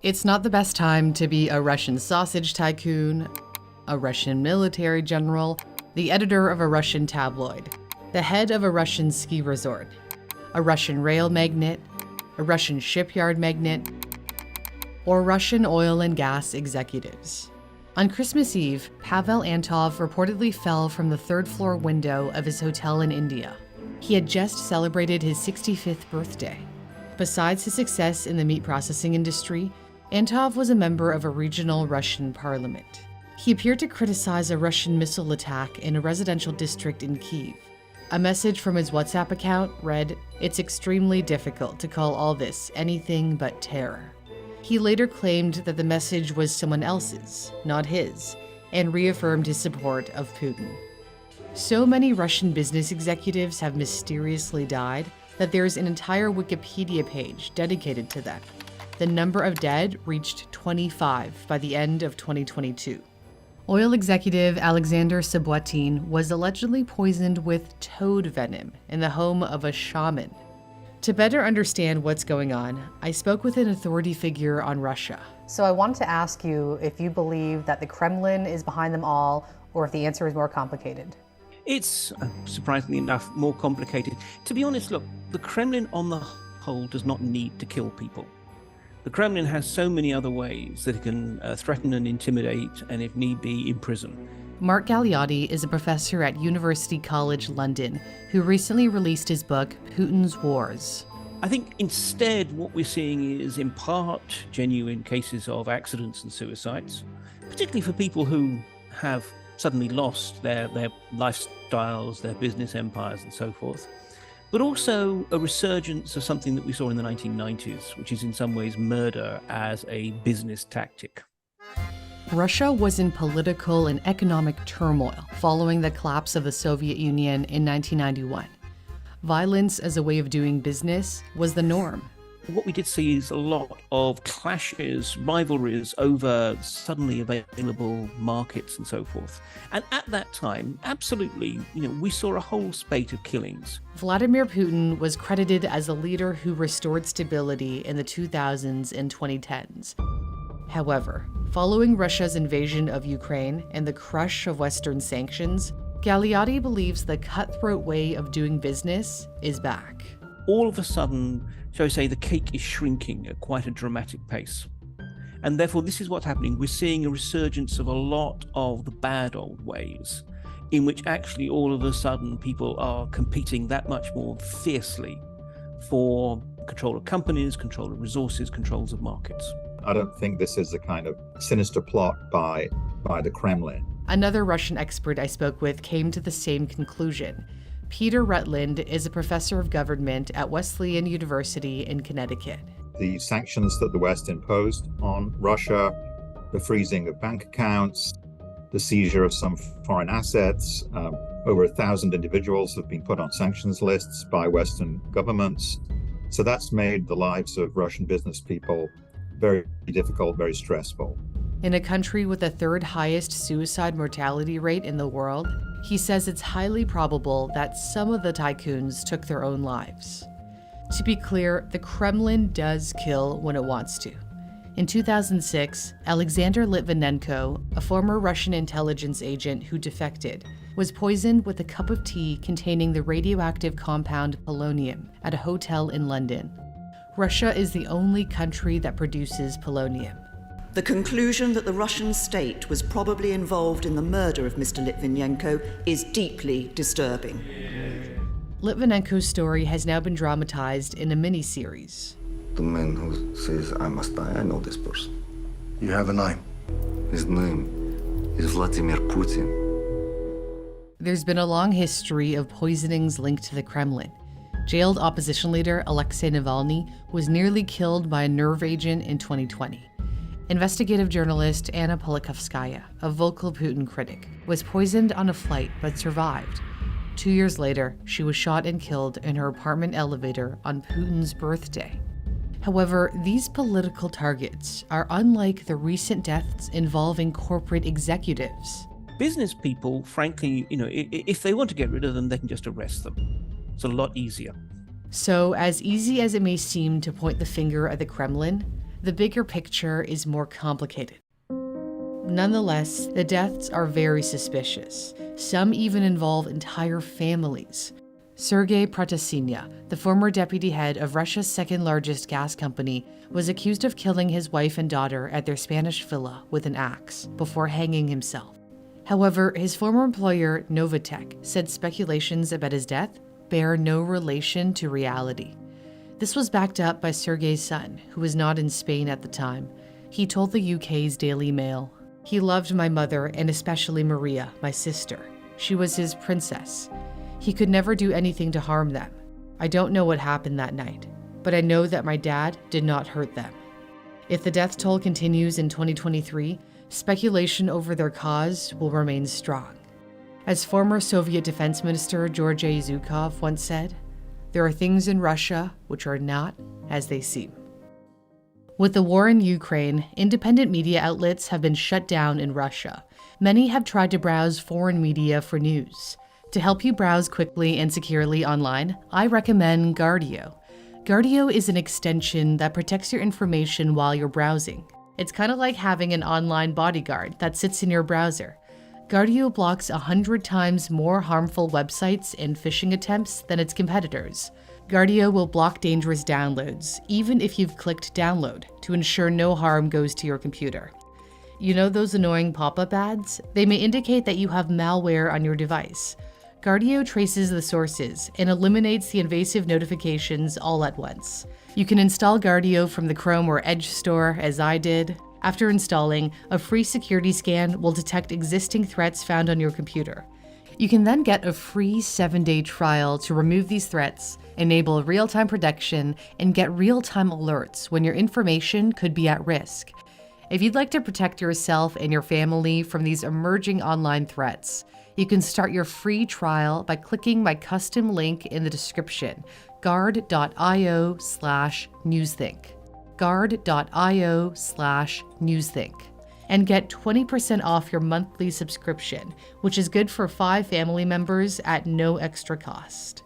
It's not the best time to be a Russian sausage tycoon, a Russian military general, the editor of a Russian tabloid, the head of a Russian ski resort, a Russian rail magnate, a Russian shipyard magnate, or Russian oil and gas executives. On Christmas Eve, Pavel Antov reportedly fell from the third-floor window of his hotel in India. He had just celebrated his 65th birthday. Besides his success in the meat processing industry, Antov was a member of a regional Russian parliament. He appeared to criticize a Russian missile attack in a residential district in Kyiv. A message from his WhatsApp account read, "It's extremely difficult to call all this anything but terror." He later claimed that the message was someone else's, not his, and reaffirmed his support of Putin. So many Russian business executives have mysteriously died that there's an entire Wikipedia page dedicated to them. The number of dead reached 25 by the end of 2022. Oil executive Alexander Subotin was allegedly poisoned with toad venom in the home of a shaman. To better understand what's going on, I spoke with an authority figure on Russia. So I wanted to ask you if you believe that the Kremlin is behind them all, or if the answer is more complicated. It's, surprisingly enough, more complicated. To be honest, look, the Kremlin on the whole does not need to kill people. The Kremlin has so many other ways that it can threaten and intimidate, and if need be, imprison. Mark Galeotti is a professor at University College London who recently released his book, Putin's Wars. I think instead what we're seeing is, in part, genuine cases of accidents and suicides, particularly for people who have suddenly lost their lifestyles, their business empires and so forth, but also a resurgence of something that we saw in the 1990s, which is in some ways murder as a business tactic. Russia was in political and economic turmoil following the collapse of the Soviet Union in 1991. Violence as a way of doing business was the norm. What we did see is a lot of clashes, rivalries over suddenly available markets and so forth. And at that time, absolutely, we saw a whole spate of killings. Vladimir Putin was credited as a leader who restored stability in the 2000s and 2010s. However, following Russia's invasion of Ukraine and the crush of Western sanctions, Galeotti believes the cutthroat way of doing business is back. All of a sudden, shall we say, the cake is shrinking at quite a dramatic pace. And therefore, this is what's happening. We're seeing a resurgence of a lot of the bad old ways, in which actually all of a sudden people are competing that much more fiercely for control of companies, control of resources, controls of markets. I don't think this is a kind of sinister plot by the Kremlin. Another Russian expert I spoke with came to the same conclusion. Peter Rutland is a professor of government at Wesleyan University in Connecticut. The sanctions that the West imposed on Russia, the freezing of bank accounts, the seizure of some foreign assets, over 1,000 individuals have been put on sanctions lists by Western governments. So that's made the lives of Russian business people very difficult, very stressful. In a country with the third highest suicide mortality rate in the world, he says it's highly probable that some of the tycoons took their own lives. To be clear, the Kremlin does kill when it wants to. In 2006, Alexander Litvinenko, a former Russian intelligence agent who defected, was poisoned with a cup of tea containing the radioactive compound polonium at a hotel in London. Russia is the only country that produces polonium. The conclusion that the Russian state was probably involved in the murder of Mr. Litvinenko is deeply disturbing. Litvinenko's story has now been dramatized in a mini-series. The man who says I must die, I know this person. You have a name? His name is Vladimir Putin. There's been a long history of poisonings linked to the Kremlin. Jailed opposition leader Alexei Navalny was nearly killed by a nerve agent in 2020. Investigative journalist Anna Politkovskaya, a vocal Putin critic, was poisoned on a flight but survived. 2 years later, she was shot and killed in her apartment elevator on Putin's birthday. However, these political targets are unlike the recent deaths involving corporate executives. Business people, frankly, if they want to get rid of them, they can just arrest them. It's a lot easier. So, as easy as it may seem to point the finger at the Kremlin, the bigger picture is more complicated. Nonetheless, the deaths are very suspicious. Some even involve entire families. Sergei Protasenia, the former deputy head of Russia's second-largest gas company, was accused of killing his wife and daughter at their Spanish villa with an axe before hanging himself. However, his former employer, Novatech, said speculations about his death bear no relation to reality. This was backed up by Sergei's son, who was not in Spain at the time. He told the UK's Daily Mail, "He loved my mother and especially Maria, my sister. She was his princess. He could never do anything to harm them. I don't know what happened that night, but I know that my dad did not hurt them." If the death toll continues in 2023, speculation over their cause will remain strong. As former Soviet Defense Minister Georgy Zhukov once said, "There are things in Russia which are not as they seem." With the war in Ukraine, independent media outlets have been shut down in Russia. Many have tried to browse foreign media for news. To help you browse quickly and securely online, I recommend Guardio. Guardio is an extension that protects your information while you're browsing. It's kind of like having an online bodyguard that sits in your browser. Guardio blocks 100 times more harmful websites and phishing attempts than its competitors. Guardio will block dangerous downloads, even if you've clicked download, to ensure no harm goes to your computer. You know those annoying pop-up ads? They may indicate that you have malware on your device. Guardio traces the sources and eliminates the invasive notifications all at once. You can install Guardio from the Chrome or Edge store, as I did. After installing, a free security scan will detect existing threats found on your computer. You can then get a free 7-day trial to remove these threats, enable real-time protection, and get real-time alerts when your information could be at risk. If you'd like to protect yourself and your family from these emerging online threats, you can start your free trial by clicking my custom link in the description, guard.io/newsthink. guard.io/newsthink. And get 20% off your monthly subscription, which is good for 5 family members at no extra cost.